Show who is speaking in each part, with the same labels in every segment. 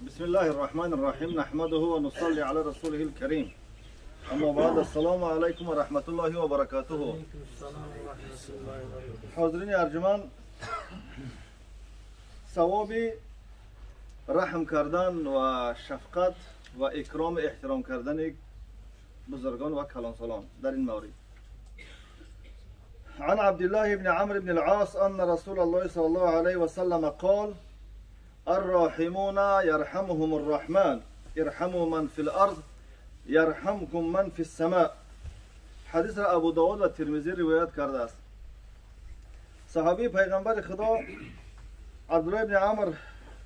Speaker 1: بسم الله الرحمن الرحيم نحمده ونصلي على رسوله الكريم اما بعد السلام عليكم ورحمة الله وبركاته. حاضرین ارجمند، ثواب رحم کردن و شفقت و اکرام احترام کردن بزرگان و کلانسالان در این مورد. عن عبد الله بن عمرو بن العاص ان رسول الله صلى الله عليه وسلم قال: الراحمون يرحمهم الرحمن ارحموا من في الارض يرحمكم من في السماء. حدیث را ابو داود و ترمذی روایت کرده است. صحابی پیغمبر خدا عبدالله بن عمر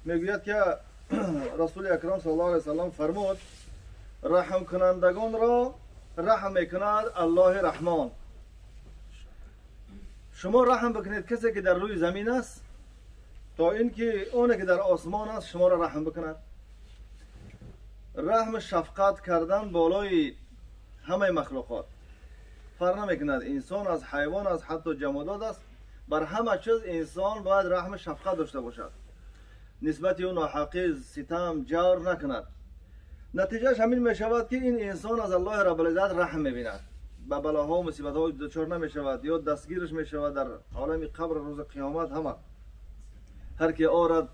Speaker 1: میگوید که رسول اکرم صلی الله علیه وسلم فرمود: رحم کنندگان را رحم میکند الله رحمان. شما رحم بکنید کسی که در روی زمین است تا اینکه اون که در آسمان است شما را رحم بکند. رحم شفقت کردن بالای همه مخلوقات فرق نمیکند، انسان از حیوان از حتی جمادات است. بر همه چیز انسان باید رحم شفقت داشته باشد، نسبت اون ناحقی ستم جور نکند. نتیجهش همین می شود که این انسان از الله رب العزت رحم میبیند، به بلاها و مصیبت ها دچار نمی شود یا دستگیرش می شود در عالم قبر روز قیامت. همه هر که آرد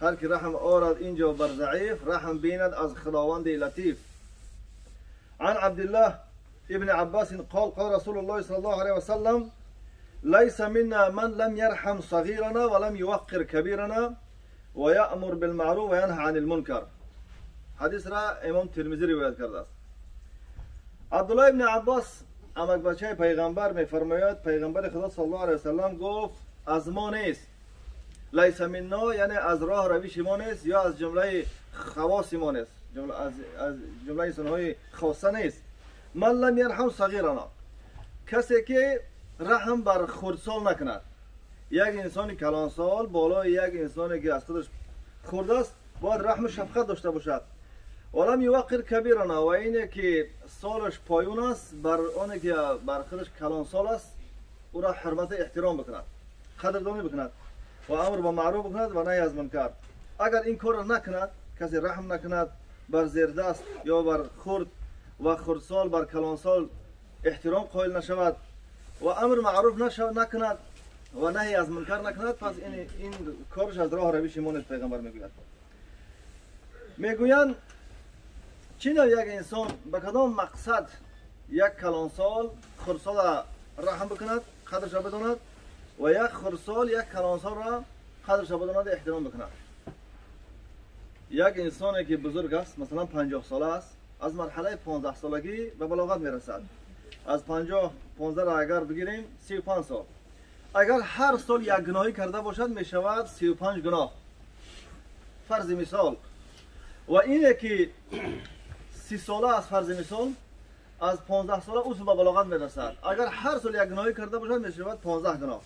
Speaker 1: هر که رحم آرد اینجا بر ضعیف رحم بیند از خداوند لطیف. عن عبد الله ابن عباس قال قال رسول الله صلى الله عليه وسلم: ليس منا من لم يرحم صغيرنا ولم يوقر كبيرنا ويأمر بالمعروف وينهى عن المنكر. حدیث را امام ترمذی روایت کرده است. عبدالله ابن عباس امک بچه پیغمبر میفرماید پیغمبر خدا صلی الله علیه وسلم گفت: از ما نیست. لیس منا یعنی از راه روش ما نیست یا از جمله خواص ما نیست، از جمله انسان‌های خاصه نیست. من لم يرحم صغیرنا، کسی که رحم بر خردسال نکند. یک انسان کلانسال بالای یک انسانی که از خودش خرد است باید رحم شفقت داشته باشد. ولم یوقر کبیرنا، و اینه که سالش پایون است بر اونی که بر خودش کلانسال است او را حرمت احترام بکند، قدردانی بکند و امر با معروف بکند و نهی از منکر. اگر این کار را نکند، کسی رحم نکند بر زیردست یا بر خرد و خردسال بر کلانسال احترام قائل نشود و امر معروف نکند و نهی از منکر نکند، پس این کارش از راه روش ما نیست. پیغمبر میگویند چی نوع یک انسان به کدام مقصد یک کلانسال خردسال را رحم بکند، قدرش را بداند، و یک خردسال یک کلانسال را قدرش را بداند، احترام بکند. یک انسانی که بزرگ است، مثلا 50 ساله است، از مرحله 15 سالگی به بلاغت میرسد. از 15 را اگر بگیریم 35 سال، اگر هر سال یک گناهی کرده باشد می شود 35 گناه فرض مثال. و اینه که 30 ساله از فرض مثال از 15 ساله او به بلاغت میرسد، اگر هر سال یک گناهی کرده باشد می شود 15 گناه.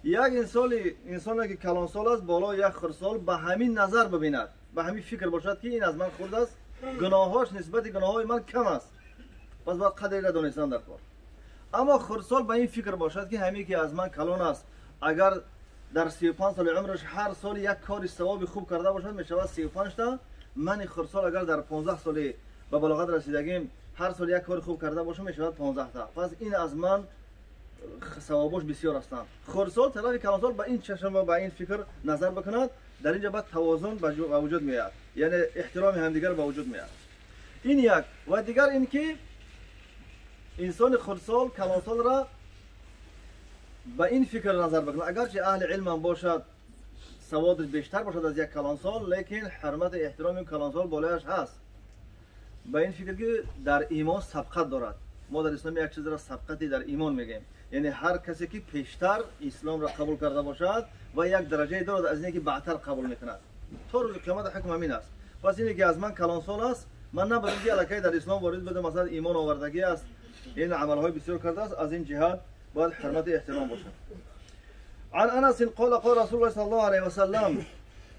Speaker 1: یک انسانی که کلانسال است بالا یک خردسال به همین نظر ببیند، به همین فکر باشد که این از من خرد است، گناهاش نسبت گناههای من کم است، پس باید قدری را دانستن در کار. اما خردسال به این فکر باشد که همین که از من کلان است، اگر در 35 سال عمرش هر سال یک کاری ثواب خوب کرده باشد می شود 35 تا. من خردسال اگر در 15 سال به بلاغت رسیدگیم هر سال یک کار خوب کرده باشم می شود 15 تا، پس این از من ثوابش بسیار هستند. خردسال طرف کلانسال به این چشم و به این فکر نظر بکند، در اینجا باید توازن به وجود میاد، یعنی احترام همدیگر به وجود میاد. این یک. و دیگر این که انسان خردسال کلانسال را به این فکر نظر بکند، اگرچه اهل علم هم باشد سوادش بیشتر باشد از یک کلانسال، لیکن حرمت احترام این کلانسال بالایش هست. به این فکر که در ایمان سبقت دارد. ما در اسلام یک چیز را سبقتی در ایمان میگیم، یعنی هر کسی که پیشتر اسلام را قبول کرده باشد و یک درجه دارد از اینکه بعدتر قبول میکند. تا روز قیامت حکم همین است. پس اینه که از من کلانسال است، من نباید که الکی در اسلام وارد بده، مثلا ایمان آوردگی است، این عملهای بسیار کرده است، از این جهت باید حرمت احترام باشد. عن انس قال قال رسول الله صلی الله علیه وسلم: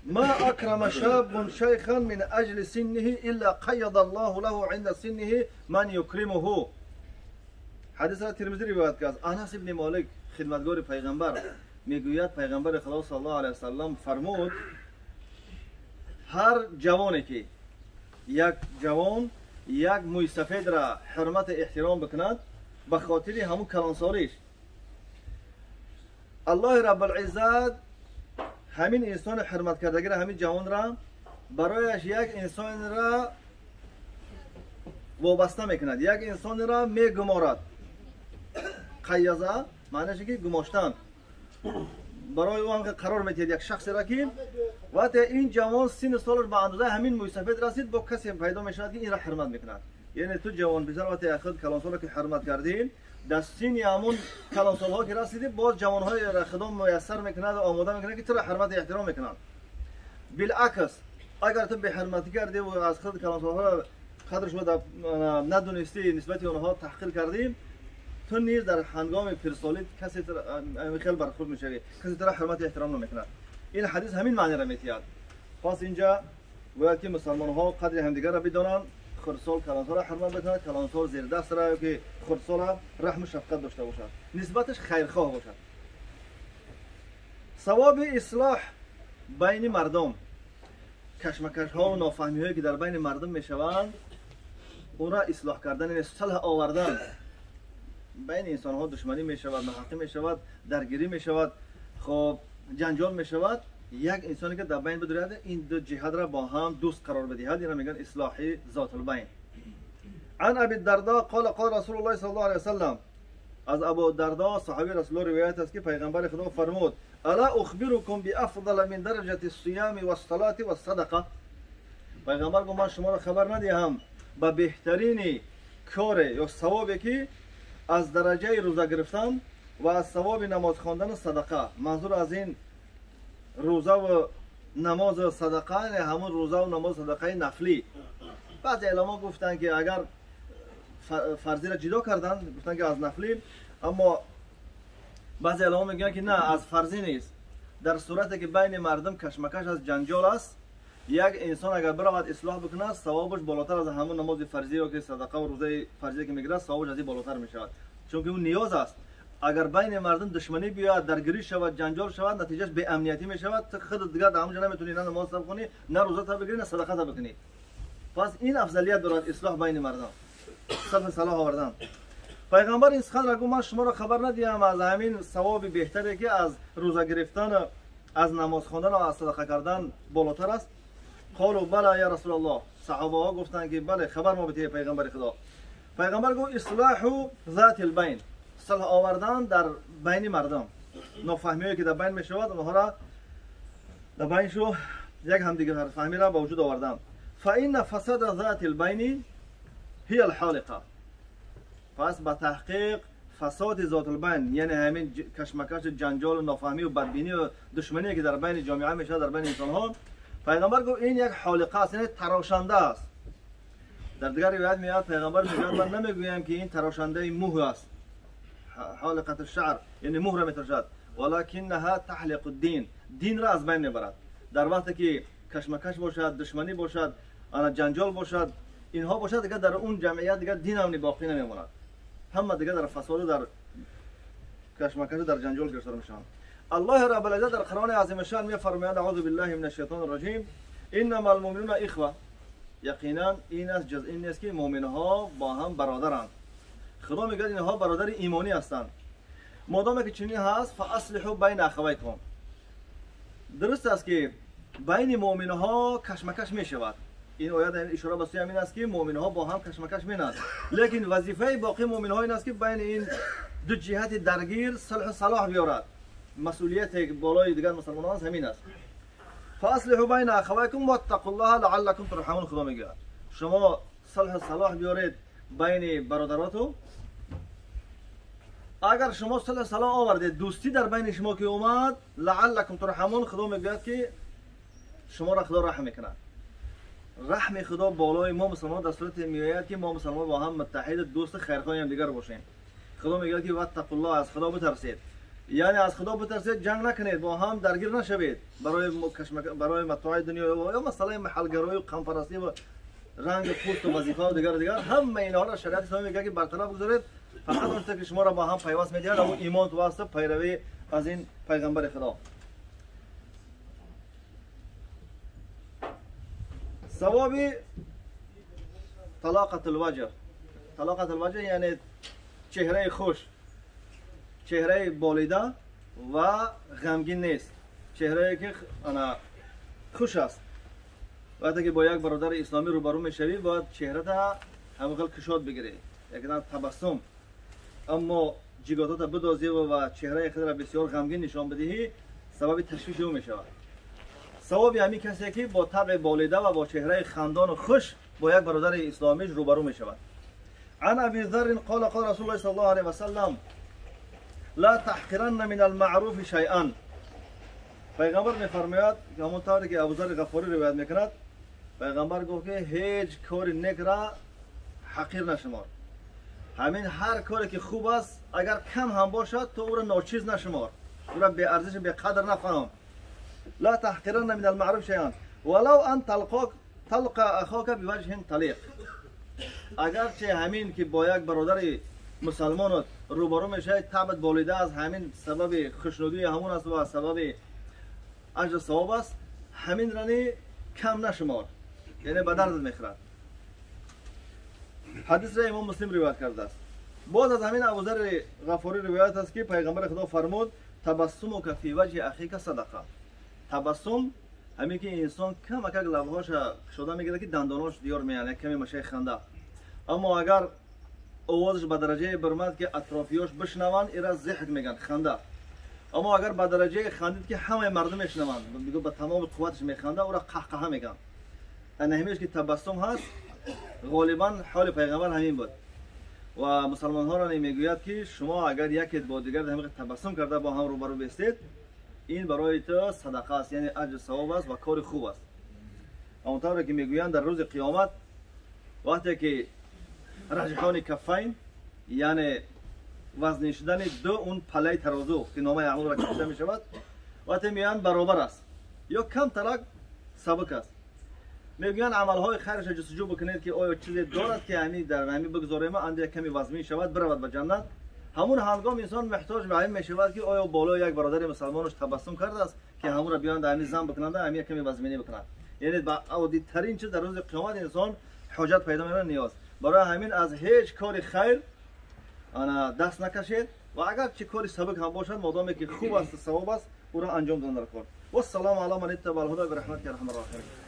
Speaker 1: ما اکرم شاب شیخا من اجل سنه الا قید الله له عند سنه من یکرمه. حدیث را ترمذی روایت کرد. انس ابن مالک خدمتگار پیغمبر میگوید پیغمبر خدا صلی الله علیه وسلم فرمود هر جوانی که یک جوان یک موی سفید را حرمت احترام بکند به خاطر همون کلانسالیش الله رب العزت همین انسان حرمت کردگی را همین جوان را برایش یک انسان را وابسته میکند یک انسان را میگمارد قیازه معنیش که گماشتن برای او هم قرار میتید یک شخص را که وقتی این جوان سن سالش به اندازه همین موی سفید رسید با کسی پیدا میشود که این را حرمت میکند یعنی تو جوان پسر وقتی اخذ کلانسال که حرمت کردین در سن همون کلانسال ها که رسیدی باز جوان های را خدام میسر میکند و آماده میکند که تو را حرمت احترام میکنند بالعکس اگر تو به حرمتی کردی و از خود کلانسال ها قدرش رو ندونستی نسبت اونها تحقیر کردی تو نیز در هنگام پرسالی کسی خیلی برخورد میشوی کسی تو را حرمت احترام نمیکند این حدیث همین معنی را میتید پس اینجا باید که مسلمان ها قدر همدیگر را بدانند خرسال کلانسال را حرمت بکنند کلانسال زیر دست را که خرسال رحم و شفقت داشته باشد نسبتش خیرخواه باشد ثواب اصلاح بین مردم کشمکش ها و نافهمی هایی که در بین مردم میشوند اون را اصلاح کردن یعنی صلح آوردن بین انسان ها دشمنی می شود ناحقی می شود درگیری می شود خب جنجال می شود یک انسانی که در بین بدرد این دو جهت را با هم دوست قرار بدهد اینا میگن اصلاحی ذات البین عن ابی الدرداء قال قال رسول الله صلی الله علیه وسلم از ابو الدرداء صحابی رسول الله روایت است که پیغمبر خدا فرمود الا اخبركم بافضل من درجه الصيام والصلاه والصدقه پیغمبر گفت من شما را خبر ندهم با بهترین کار یا ثوابی که از درجه روزه گرفتن و از ثواب نماز خواندن و صدقه منظور از این روزه و نماز و صدقه یعنی همون روزه و نماز صدقه نفلی بعضی علما گفتن که اگر فرضی را جدا کردن گفتن که از نفلی اما بعضی علما میگن که نه از فرضی نیست در صورتی که بین مردم کشمکش از جنجال است یک انسان اگر برود اصلاح بکنه ثوابش بالاتر از همون نماز فرضی رو که صدقه و روزه فرضی که میگیره ثوابش از این بالاتر میشود چون که اون نیاز است اگر بین مردم دشمنی بیاد درگیری شود جنجال شود نتیجهش به امنیتی میشود تو خودت دیگه در همونجا نمیتونی نه نماز بخونی نه روزه تا بگیری نه صدقه تا بکنی پس این افضلیت دارد اصلاح بین مردم صلح صلاح آوردن پیغمبر این سخن را گفت من شما را خبر ندیم از همین ثواب بهتری که از روزه گرفتن از نماز خواندن و از صدقه کردن بالاتر است قالوا بله یا رسول الله صحابه ها گفتند که بله خبر ما بده پیغمبر خدا پیغمبر گفت اصلاح ذات البین صلح آوردن در بین مردم نافهمی که در بین میشود اونها را در بینشو یک همدیگه فهمی را به وجود آوردن فان فساد ذات البین هی الحالقه پس به تحقیق فساد ذات البین یعنی همین کشمکش جنجال و نافهمی و بدبینی و دشمنی که در بین جامعه میشه در بین انسان ها پیغمبر گفت این یک حالقه است یعنی تراشنده است در دیگر روایت میاد پیغمبر میگه من نمیگویم که این تراشنده موه است حالقه الشعر یعنی موه را میتراشد ولکنها تحلق الدین دین را از بین میبرد در وقتی که کشمکش باشد دشمنی باشد جنجال باشد اینها باشد دیگه در اون جمعیت دیگه دین هم باقی نمیماند همه دیگه در فساد و در کشمکش در جنجال گرفتار میشن الله رب العزت در قرآن عظیم شان میفرماید اعوذ بالله من الشیطان الرجیم انما المؤمنون اخوه یقینا این از جز این نیست که مؤمنها با هم برادرند خدا میگه اینها برادر ایمانی هستند مادامی که چنین هست فاصلحوا بین اخویکم درست است که بین مؤمنها کشمکش میشود این آیات اشاره به سوی همین است که مؤمنها با هم کشمکش مینند لیکن وظیفه باقی مؤمنها این است که بین این دو جهت درگیر صلح و صلاح بیارد مسئولیت بالای دیگر مسلمانان همین است فاصلحوا بین اخویکم واتقوا الله لعلکم ترحمون خدا میگه شما صلح و صلاح بیارید بین برادراتو اگر شما صلح و صلاح آوردید دوستی در بین شما که اومد لعلکم ترحمون خدا میگه که شما را خدا رحم میکنه رحم خدا بالای ما مسلمان در صورت میآید که ما مسلمان با هم متحد دوست خیرخواه هم دیگر باشیم خدا میگه که واتقوا الله از خدا بترسید یعنی از خدا بترسید جنگ نکنید با هم درگیر نشوید برای متاع دنیا یا مسئله محلگرایی و قومپرستی و رنگ پوست و وظیفه و دیگر همه اینها را شریعت اسلامی میگه که برطرف بگذارید فقط اون که شما را با هم پیوست میدهد و ایمان تو واسطه پیروی از این پیغمبر خدا. ثواب طلاقت الوجه. طلاقت الوجه یعنی چهره خوش، چهره بالیده و غمگین نیست، چهره که خوش است. وقتی که با یک برادر اسلامی روبرو میشوی باید چهرت همقل کشاد بگیری، یک تبسم، اما جیگاتات بدازی و چهره خود را بسیار غمگین نشان بدهی، سبب تشویش او میشود. ثواب همین کسی که با طبع بالیده و با چهره خندان و خوش با یک برادر اسلامی روبرو میشود. عن ابي ذر قال قال رسول الله صلى الله عليه وسلم لا تحقرن من المعروف شيئا. پیغمبر میفرماید که همون طوری که ابوذر غفاری روایت میکند، پیغمبر گفت که هیچ کاری نیک را حقیر نشمار. همین هر کاری که خوب است اگر کم هم باشد تو او را ناچیز نشمار، او را به ارزش به قدر نفهم. لا تحقرن من المعروف شيئا ولو ان تلقى اخاك بوجه طليق. اگر چه همین که با یک برادر مسلمان روبرو میشه طبعت بالیده از همین سبب خوشنودی همون است و سبب اجر ثواب است، همین رانی کم نشمار، یعنی به درد میخورد. حدیث را امام مسلم روایت کرده است. باز از همین ابوذر غفاری روایت است که پیغمبر خدا فرمود تبسمک فی وجه اخیک صدقه. تبسم همین که انسان کم اکک لبهاش شده میگیره که دنداناش دیار میانه کمی مشه خنده، اما اگر آوازش به درجه برمد که اطرافیاش بشنوند ایرا ضحک میگن، خنده. اما اگر به درجه خندید که همه مردم میشنوند میگه به تمام قوتش میخنده، او را قهقه میگن. همیشه که تبسم هست غالبا حال پیغمبر همین بود و مسلمان ها را میگوید که شما اگر یکی با دیگر همین تبسم کرده با هم روبرو بیستید، این برای تو صدقه است، یعنی اجر ثواب است و کار خوب است. اونطوری که میگویند در روز قیامت وقتی که رجحان کفین یعنی وزن شدن دو اون پله ترازو که نامه اعمال را کشیده می شود، وقتی میان برابر است یا کم ترک سبک است، میگویند عملهای خیرش جستجو بکنید که آیا چیزی دارد که همین در همین بگذاریم اندی کمی وزن شود برود به جنت. همون هنگام انسان محتاج به این میشود که آیا بالا یک برادر مسلمانش تبسم کرده است که همون را بیان در همین زن بکنند، همین کمی وزمینی بکنند. یعنی با عادی ترین چیز در روز قیامت انسان حاجت پیدا میکنه، نیاز. برای همین از هیچ کاری خیر دست نکشید و اگر چه کاری سبک هم باشد مادامی که خوب است ثواب است او را انجام دادن را کن. و السلام علی من اتبع الهدی برحمتک ارحم الراحمین.